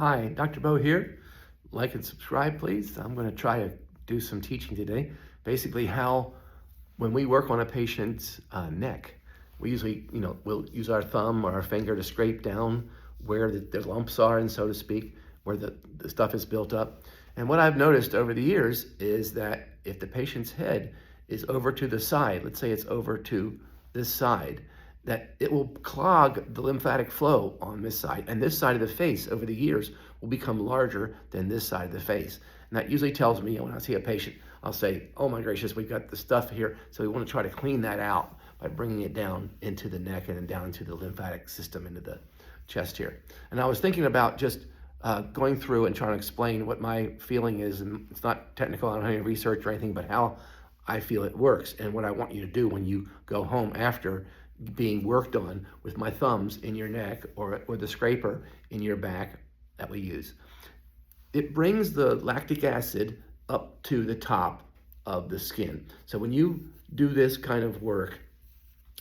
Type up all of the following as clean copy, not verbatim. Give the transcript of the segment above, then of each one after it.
Hi, Dr. Bo here. Like and subscribe, please. I'm going to try to do some teaching today. Basically, how when we work on a patient's neck, we usually, we'll use our thumb or our finger to scrape down where the lumps are, and so to speak, where the stuff is built up. And what I've noticed over the years is that if the patient's head is over to the side, let's say it's over to this side, that it will clog the lymphatic flow on this side, and this side of the face over the years will become larger than this side of the face. And that usually tells me, when I see a patient, I'll say, oh my gracious, we've got the stuff here, so we want to try to clean that out by bringing it down into the neck and then down into the lymphatic system, into the chest here. And I was thinking about just going through and trying to explain what my feeling is, and it's not technical, I don't have any research or anything, but how I feel it works and what I want you to do when you go home after being worked on with my thumbs in your neck or the scraper in your back that we use. It brings the lactic acid up to the top of the skin. So when you do this kind of work,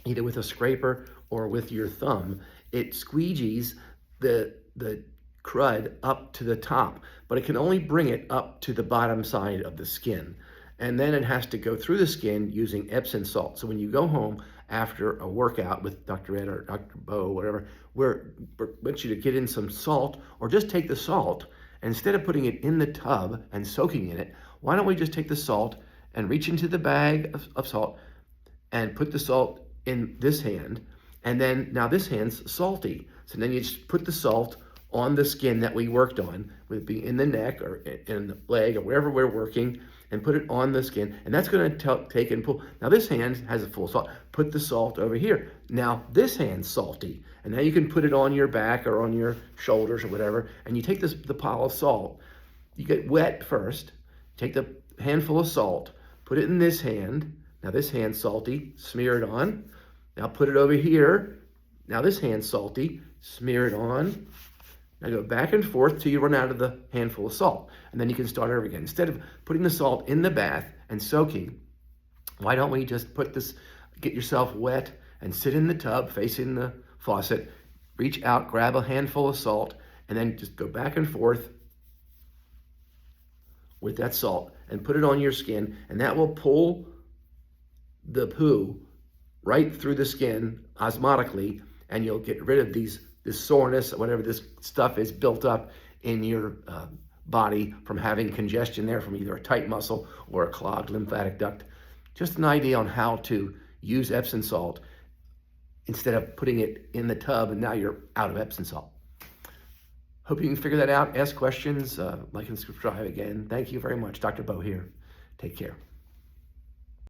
either with a scraper or with your thumb, it squeegees the crud up to the top, but it can only bring it up to the bottom side of the skin. And then it has to go through the skin using Epsom salt. So when you go home after a workout with Dr. Ed or Dr. Bo, whatever, we want you to get in some salt, or just take the salt, and instead of putting it in the tub and soaking in it, why don't we just take the salt and reach into the bag of salt and put the salt in this hand, and then now this hand's salty. So then you just put the salt on the skin that we worked on, would be in the neck or in the leg or wherever we're working, and put it on the skin, and that's going to take and pull. Now this hand has a full salt. Put the salt over here. Now this hand's salty, and now you can put it on your back or on your shoulders or whatever, and you take the pile of salt. You get wet first, take the handful of salt, put it in this hand. Now this hand's salty, smear it on. Now put it over here. Now this hand's salty, smear it on. Now go back and forth till you run out of the handful of salt. And then you can start over again. Instead of putting the salt in the bath and soaking, why don't we just get yourself wet and sit in the tub facing the faucet, reach out, grab a handful of salt, and then just go back and forth with that salt and put it on your skin, and that will pull the poo right through the skin osmotically, and you'll get rid of this soreness, whatever this stuff is built up in your body from having congestion there from either a tight muscle or a clogged lymphatic duct. Just an idea on how to use Epsom salt instead of putting it in the tub and now you're out of Epsom salt. Hope you can figure that out. Ask questions, like and subscribe again. Thank you very much. Dr. Bo here. Take care.